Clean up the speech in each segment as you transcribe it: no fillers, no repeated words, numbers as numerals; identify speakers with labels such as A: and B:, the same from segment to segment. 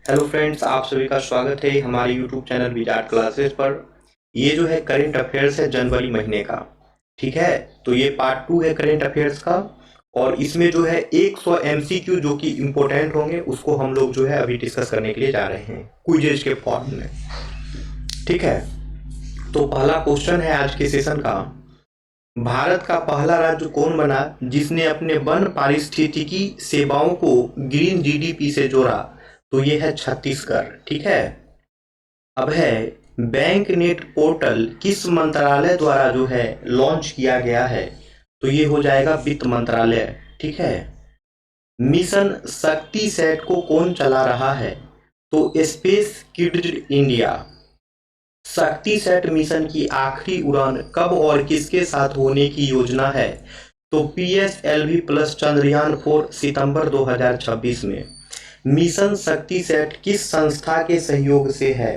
A: Hello friends, आप सभी का स्वागत है हमारे यूट्यूब चैनल विराट क्लासेस पर। ये जो है करंट अफेयर्स है जनवरी महीने का। ठीक है, तो ये पार्ट 2 है करंट अफेयर्स का। और इसमें जो है 100 एमसीक्यू जो कि इम्पोर्टेंट होंगे उसको हम लोग जो है अभी डिस्कस करने के लिए जा रहे हैं क्विजेज के फॉर्म में। ठीक है, तो पहला क्वेश्चन है आज के सेशन का। भारत का पहला राज्य कौन बना जिसने अपने वन पारिस्थितिकी सेवाओं को ग्रीन जीडीपी से जोड़ा? तो ये है छत्तीसगढ़। ठीक है, अब है बैंक नेट पोर्टल किस मंत्रालय द्वारा जो है लॉन्च किया गया है? तो ये हो जाएगा वित्त मंत्रालय। ठीक है, मिशन शक्ति सेट को कौन चला रहा है? तो स्पेस किड्स इंडिया। शक्ति सेट मिशन की आखिरी उड़ान कब और किसके साथ होने की योजना है? तो पीएसएलवी प्लस चंद्रयान 4 सितंबर 2026 में। मिशन शक्ति सेट किस संस्था के सहयोग से है?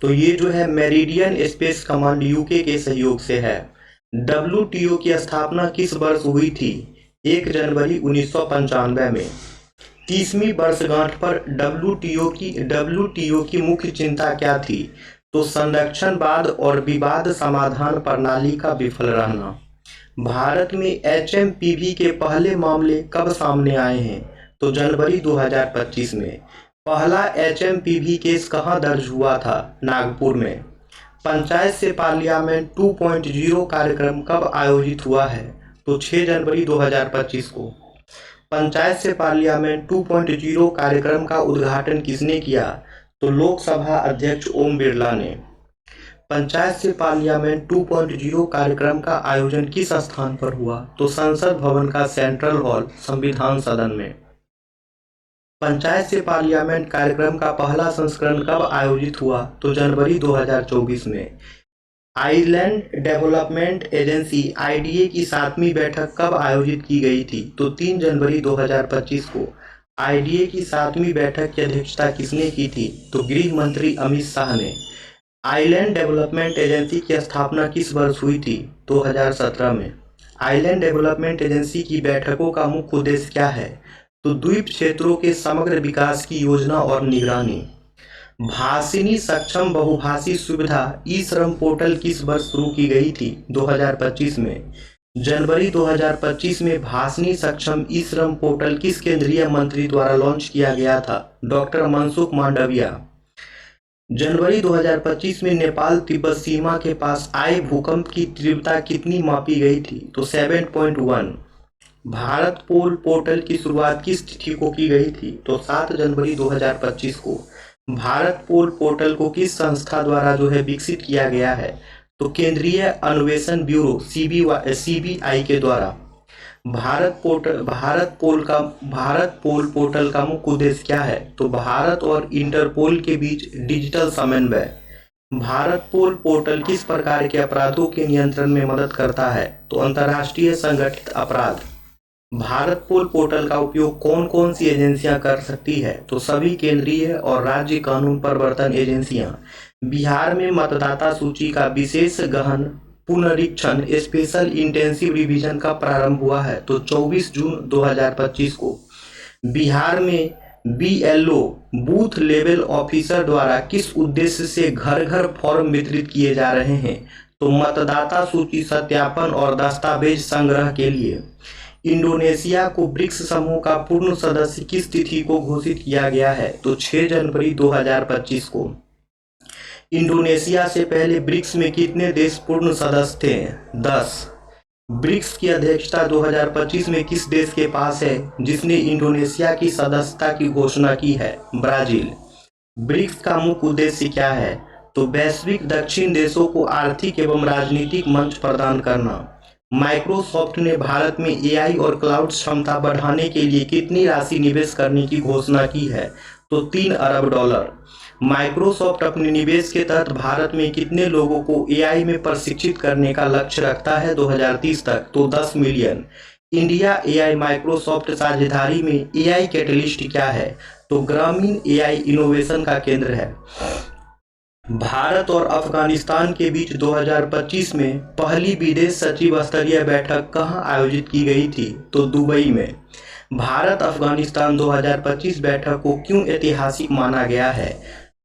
A: तो ये जो है मेरिडियन स्पेस कमांड यूके के सहयोग से है। डब्ल्यूटीओ की स्थापना किस वर्ष हुई थी? 1 जनवरी 1995 में। 30वीं वर्षगांठ पर डब्ल्यूटीओ की मुख्य चिंता क्या थी? तो संरक्षणवाद और विवाद समाधान प्रणाली का विफल रहना। भारत में एचएमपीवी के पहले मामले कब सामने आए हैं? तो जनवरी 2025 में। पहला एचएमपीवी केस कहां दर्ज हुआ था? नागपुर में। पंचायत से पार्लियामेंट 2.0 कार्यक्रम कब आयोजित हुआ है? तो 6 जनवरी 2025 को। पंचायत से पार्लियामेंट 2.0 कार्यक्रम का उद्घाटन किसने किया? तो लोकसभा अध्यक्ष ओम बिरला ने। पंचायत से पार्लियामेंट 2.0 कार्यक्रम का आयोजन किस स्थान पर हुआ? तो संसद भवन का सेंट्रल हॉल संविधान सदन में। पंचायत से पार्लियामेंट कार्यक्रम का पहला संस्करण कब आयोजित हुआ? तो जनवरी 2024 में। आइलैंड डेवलपमेंट एजेंसी आईडीए की 7वीं बैठक कब आयोजित की गई थी? तो 3 जनवरी 2025 को। आईडीए की 7वीं बैठक की अध्यक्षता किसने की थी? तो गृह मंत्री अमित शाह ने। आइलैंड डेवलपमेंट एजेंसी की स्थापना किस वर्ष हुई थी? 2017 में। आइलैंड डेवलपमेंट एजेंसी की बैठकों का मुख्य उद्देश्य क्या है? तो द्वीप क्षेत्रों के समग्र विकास की योजना और निगरानी। भाषिनी सक्षम बहुभाषी सुविधा ई श्रम पोर्टल किस वर्ष शुरू की गई थी? 2025 में। जनवरी 2025 में भाषिनी सक्षम ई श्रम पोर्टल किस केंद्रीय मंत्री द्वारा लॉन्च किया गया था? डॉक्टर मनसुख मांडविया। जनवरी 2025 में नेपाल तिब्बत सीमा के पास आए भूकंप की तीव्रता कितनी मापी गई थी? तो 7.1। भारत पोल पोर्टल की शुरुआत किस तिथि को की गई थी? तो 7 जनवरी 2025 को। भारत पोल पोर्टल को किस संस्था द्वारा जो है विकसित किया गया है? तो केंद्रीय अन्वेषण ब्यूरो सीबीआई के द्वारा। भारत पोल पोर्टल का मुख्य उद्देश्य क्या है? तो भारत और इंटरपोल के बीच डिजिटल समन्वय। भारत पोल पोर्टल किस प्रकार के अपराधों के नियंत्रण में मदद करता है? तो अंतर्राष्ट्रीय संगठित अपराध। भारत पोल पोर्टल का उपयोग कौन कौन सी एजेंसियां कर सकती है? तो सभी केंद्रीय और राज्य कानून प्रवर्तन एजेंसियां। बिहार में मतदाता सूची का विशेष गहन पुनरीक्षण स्पेशल इंटेंसिव रिवीजन का प्रारंभ हुआ है? तो 24 जून 2025 को। बिहार में बीएलओ बूथ लेवल ऑफिसर द्वारा किस उद्देश्य से घर घर फॉर्म वितरित किए जा रहे हैं? तो मतदाता सूची सत्यापन और दस्तावेज संग्रह के लिए। इंडोनेशिया को ब्रिक्स समूह का पूर्ण सदस्य किस तिथि को घोषित किया गया है? तो 6 जनवरी 2025 को। इंडोनेशिया से पहले ब्रिक्स में कितने देश पूर्ण सदस्य थे? 10। ब्रिक्स की अध्यक्षता 2025 में किस देश के पास है जिसने इंडोनेशिया की सदस्यता की घोषणा की है? ब्राजील। ब्रिक्स का मुख्य उद्देश्य क्या है? तो वैश्विक दक्षिण देशों को आर्थिक एवं राजनीतिक मंच प्रदान करना। माइक्रोसॉफ्ट ने भारत में एआई और क्लाउड क्षमता बढ़ाने के लिए कितनी राशि निवेश करने की घोषणा की है? तो 3 अरब डॉलर। माइक्रोसॉफ्ट अपने निवेश के तहत भारत में कितने लोगों को एआई में प्रशिक्षित करने का लक्ष्य रखता है 2030 तक? तो 10 मिलियन। इंडिया एआई माइक्रोसॉफ्ट साझेदारी में एआई कैटलिस्ट क्या है? तो ग्रामीण एआई इनोवेशन का केंद्र है। भारत और अफगानिस्तान के बीच 2025 में पहली विदेश सचिव स्तरीय बैठक कहां आयोजित की गई थी? तो दुबई में। भारत अफगानिस्तान 2025 बैठक को क्यों ऐतिहासिक माना गया है?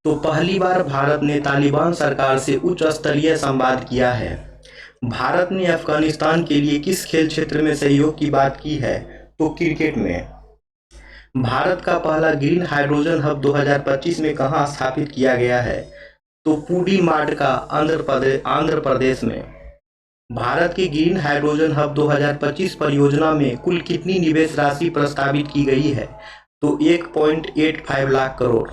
A: तो पहली बार भारत ने तालिबान सरकार से उच्च स्तरीय संवाद किया है। भारत ने अफगानिस्तान के लिए किस खेल क्षेत्र में सहयोग की बात की है? तो क्रिकेट में। भारत का पहला ग्रीन हाइड्रोजन हब 2025 में कहाँ स्थापित किया गया है? तो पुडुमाट्टा आंध्र प्रदेश में। भारत की ग्रीन हाइड्रोजन हब 2025 परियोजना में कुल कितनी निवेश राशि प्रस्तावित की गई है? तो 1.85 lakh crore.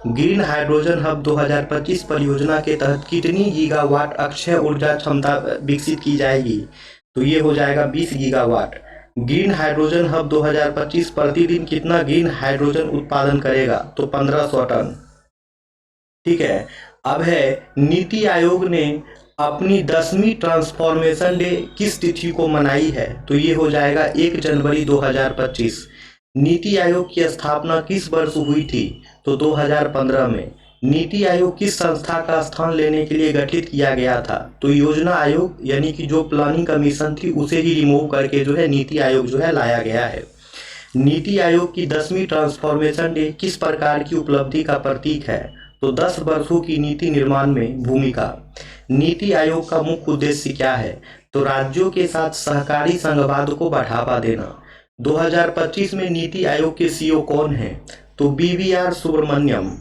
A: Green hydrogen hub 2025 परियोजना के तहत कितनी गीगावाट अक्षय ऊर्जा क्षमता विकसित की जाएगी? तो ये हो जाएगा 20 गीगावाट। ग्रीन हाइड्रोजन हब 2025 प्रतिदिन कितना ग्रीन हाइड्रोजन उत्पादन करेगा? तो 1500 टन। ठीक है, अब है नीति आयोग ने अपनी 10वीं ट्रांसफॉर्मेशन डे किस तिथि को मनाई है? तो ये हो जाएगा 1 जनवरी 2025। नीति आयोग की स्थापना किस वर्ष हुई थी? तो 2015 में। नीति आयोग किस संस्था का स्थान लेने के लिए गठित किया गया था? तो योजना आयोग, यानी कि जो प्लानिंग कमीशन थी उसे ही रिमूव करके जो है नीति आयोग जो है लाया गया है। नीति आयोग की 10वीं ट्रांसफॉर्मेशन डे किस प्रकार की उपलब्धि का प्रतीक है? तो 10 वर्षों की नीति निर्माण में भूमिका। नीति आयोग का मुख्य उद्देश्य क्या है? तो राज्यों के साथ सहकारी संघवाद को बढ़ावा देना। 2025 में नीति आयोग के सीईओ कौन हैं? तो BVR सुब्रमण्यम।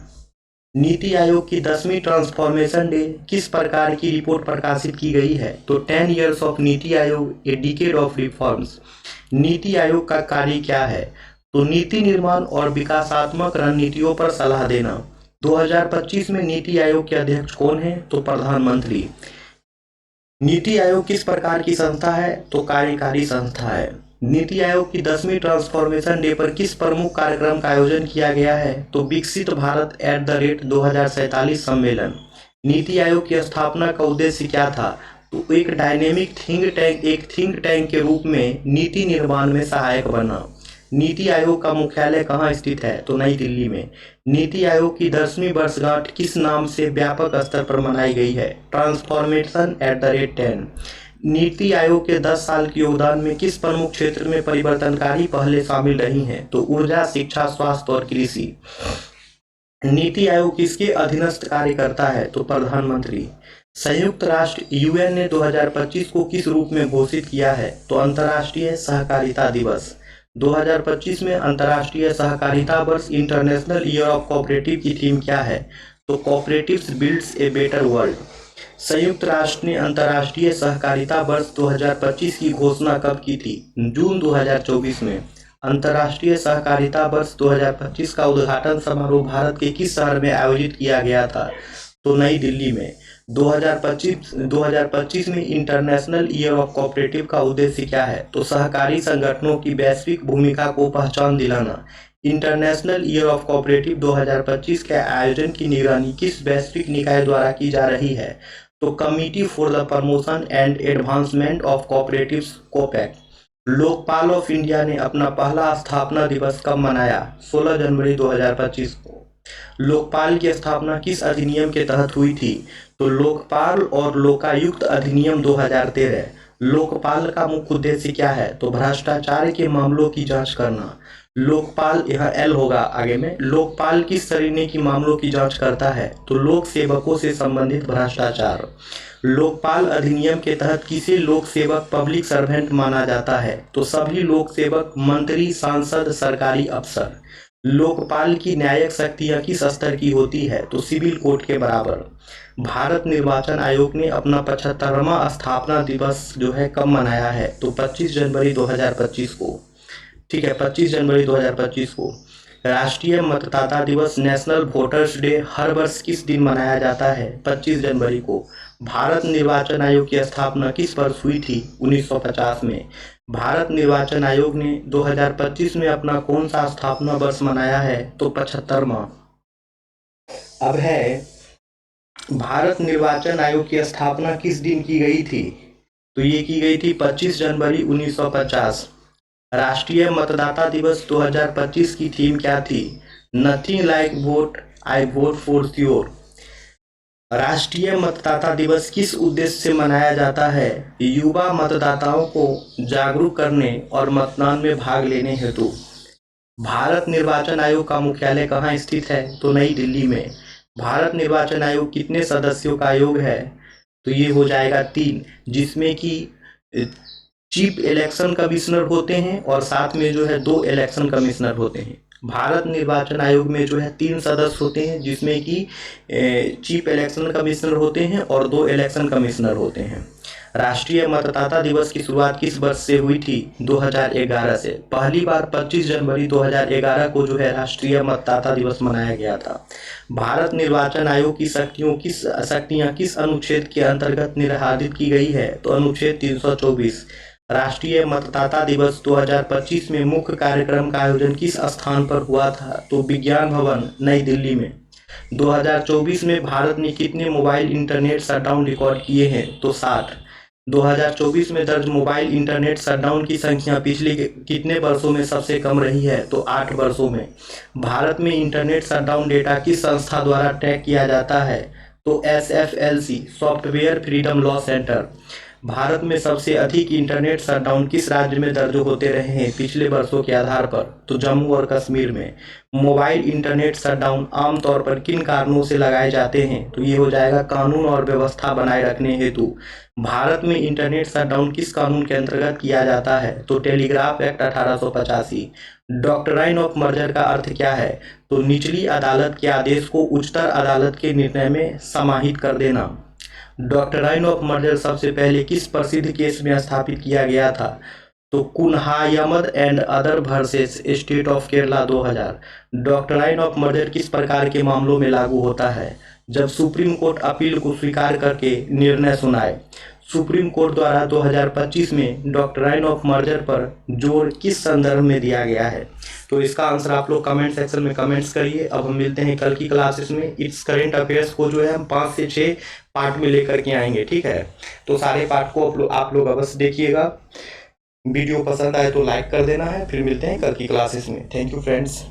A: नीति आयोग की 10वीं ट्रांसफॉर्मेशन डे किस प्रकार की रिपोर्ट प्रकाशित की गई है? तो 10 years of NITI Aayog a decade of reforms. NITI Aayog का कार्य क्या है? तो नीति निर्माण और विकासात्मक रणनीतियों पर सलाह देना। 2025 में नीति आयोग के अध्यक्ष कौन है? तो प्रधानमंत्री। नीति आयोग किस प्रकार की संस्था है? तो कार्यकारी संस्था है। नीति आयोग की 10वीं ट्रांसफॉर्मेशन डे पर किस प्रमुख कार्यक्रम का आयोजन किया गया है? तो विकसित भारत @2047 सम्मेलन। नीति आयोग की स्थापना का उद्देश्य क्या था? तो एक डायनेमिक थिंक टैंक के रूप में नीति निर्माण में सहायक बना। नीति आयोग का मुख्यालय कहाँ स्थित है? तो नई दिल्ली में। नीति आयोग की 10वीं वर्षगांठ किस नाम से व्यापक स्तर पर मनाई गई है? ट्रांसफॉर्मेशन @10। नीति आयोग के 10 साल के योगदान में किस प्रमुख क्षेत्र में परिवर्तनकारी पहले शामिल रही हैं? तो ऊर्जा, शिक्षा, स्वास्थ्य और कृषि। नीति आयोग किसके अधीनस्थ कार्य करता है? तो प्रधानमंत्री। संयुक्त राष्ट्र UN ने 2025 को किस रूप में घोषित किया है? तो अंतर्राष्ट्रीय सहकारिता दिवस। 2025 में अंतर्राष्ट्रीय सहकारिता वर्ष इंटरनेशनल ईयर ऑफ कोऑपरेटिव की थीम क्या है? तो cooperatives builds a better world. संयुक्त राष्ट्र ने अंतर्राष्ट्रीय सहकारिता वर्ष 2025 की घोषणा कब की थी? जून 2024 में। अंतर्राष्ट्रीय सहकारिता वर्ष 2025 का उद्घाटन समारोह भारत के किस शहर में आयोजित किया गया था? तो नई दिल्ली में। 2025 में इंटरनेशनल ईयर ऑफ कोऑपरेटिव का उद्देश्य क्या है? तो सहकारी संगठनों की वैश्विक भूमिका को पहचान दिलाना। इंटरनेशनल ईयर ऑफ कोऑपरेटिव 2025 के आयोजन की निगरानी किस वैश्विक निकाय द्वारा की जा रही है? तो committee for the promotion and advancement of cooperatives, कोपैक। लोकपाल ऑफ इंडिया ने अपना पहला स्थापना दिवस कब मनाया? 16 जनवरी 2025 को। लोकपाल की स्थापना किस अधिनियम के तहत हुई थी? तो लोकपाल और लोकायुक्त अधिनियम 2013। लोकपाल का मुख्य उद्देश्य क्या है? तो भ्रष्टाचार के मामलों की जांच करना। लोकपाल, यहाँ L होगा आगे में। लोकपाल किस श्रेणी की मामलों की जांच करता है? तो लोक सेवकों से संबंधित भ्रष्टाचार। लोकपाल अधिनियम के तहत किसे लोक सेवक पब्लिक सर्वेंट माना जाता है? तो सभी लोक सेवक, मंत्री, सांसद, सरकारी अफसर। लोकपाल की न्यायिक शक्तियां किस स्तर की होती है? तो सिविल कोर्ट के बराबर। भारत निर्वाचन आयोग ने अपना 75वां स्थापना दिवस जो है कब मनाया है? तो 25 जनवरी 2025 को। ठीक है, 25 जनवरी 2025 को। राष्ट्रीय मतदाता दिवस, नेशनल वोटर्स डे हर वर्ष किस दिन मनाया जाता है? 25 जनवरी को। भारत निर्वाचन आयोग की स्थापना किस वर्ष हुई थी? 1950 में। भारत निर्वाचन आयोग ने 2025 में अपना कौन सा स्थापना वर्ष मनाया है? तो 75वां। अब है भारत निर्वाचन आयोग की स्थापना किस दिन की गई थी? तो ये की गई थी 25 जनवरी 1950। राष्ट्रीय मतदाता दिवस 2025 की थीम क्या थी? Nothing like what, I vote for sure. राष्ट्रीय मतदाता दिवस किस उद्देश्य से मनाया जाता है? युवा मतदाताओं को जागरूक करने और मतदान में भाग लेने हेतु। भारत निर्वाचन आयोग का मुख्यालय कहाँ स्थित है? तो नई दिल्ली में। भारत निर्वाचन आयोग कितने सदस्यों का आयोग है? तो ये हो जाएगा 3, जिसमें कि चीफ इलेक्शन कमिश्नर होते हैं और साथ में जो है 2 इलेक्शन कमिश्नर होते हैं। भारत निर्वाचन आयोग में जो है 3 सदस्य होते हैं, जिसमें कि चीफ इलेक्शन कमिश्नर होते हैं और 2 इलेक्शन कमिश्नर होते हैं। राष्ट्रीय मतदाता दिवस की शुरुआत किस वर्ष से हुई थी? 2011 से। पहली बार 25 जनवरी 2011 को जो है राष्ट्रीय मतदाता दिवस मनाया गया था। भारत निर्वाचन आयोग की शक्तियां किस अनुच्छेद के अंतर्गत निर्धारित की गई है? तो अनुच्छेद 324। राष्ट्रीय मतदाता दिवस 2025 में मुख्य कार्यक्रम का आयोजन किस स्थान पर हुआ था? तो विज्ञान भवन, नई दिल्ली में। 2024 में भारत ने कितने मोबाइल इंटरनेट शटडाउन रिकॉर्ड किए हैं? तो 60। 2024 में दर्ज मोबाइल इंटरनेट शटडाउन की संख्या पिछले कितने वर्षों में सबसे कम रही है? तो 8 वर्षों में। भारत में इंटरनेट शटडाउन डेटा किस संस्था द्वारा ट्रैक किया जाता है? तो SFLC, software freedom law centre. Bharat में सबसे अधिक इंटरनेट शटडाउन किस राज्य में दर्ज होते रहे हैं पिछले वर्षों के आधार पर? तो जम्मू और कश्मीर में। मोबाइल इंटरनेट शटडाउन आमतौर पर किन कारणों से लगाए जाते हैं? तो ये हो जाएगा कानून और व्यवस्था बनाए रखने हेतु। भारत में इंटरनेट शटडाउन किस कानून के अंतर्गत किया जाता है? तो telegraph act 1885। Doctrine of merger का अर्थ क्या है? तो निचली अदालत के आदेश को उच्चतर अदालत के निर्णय में समाहित कर देना। डॉक्ट्राइन ऑफ मर्जर सबसे पहले किस प्रसिद्ध केस में स्थापित किया गया था? तो Kunhayammed and other versus state of Kerala 2000। Doctrine of merger किस प्रकार के मामलों में लागू होता है? जब सुप्रीम कोर्ट अपील को स्वीकार करके निर्णय सुनाए। सुप्रीम कोर्ट द्वारा 2025 में डॉक्ट्राइन ऑफ मर्जर पर जोर किस संदर्भ में दिया गया है? तो इसका आंसर आप लोग कमेंट सेक्शन में कमेंट्स करिए। अब हम मिलते हैं कल की क्लासेस में। इट्स करंट अफेयर्स को जो है हम 5 से 6 पार्ट में लेकर के आएंगे, ठीक है? तो सारे पार्ट को आप लोग अवश्य देखिएगा। वीडियो पसंद आए तो लाइक कर देना है। फिर मिलते हैं कल की क्लासेस में। Thank you friends.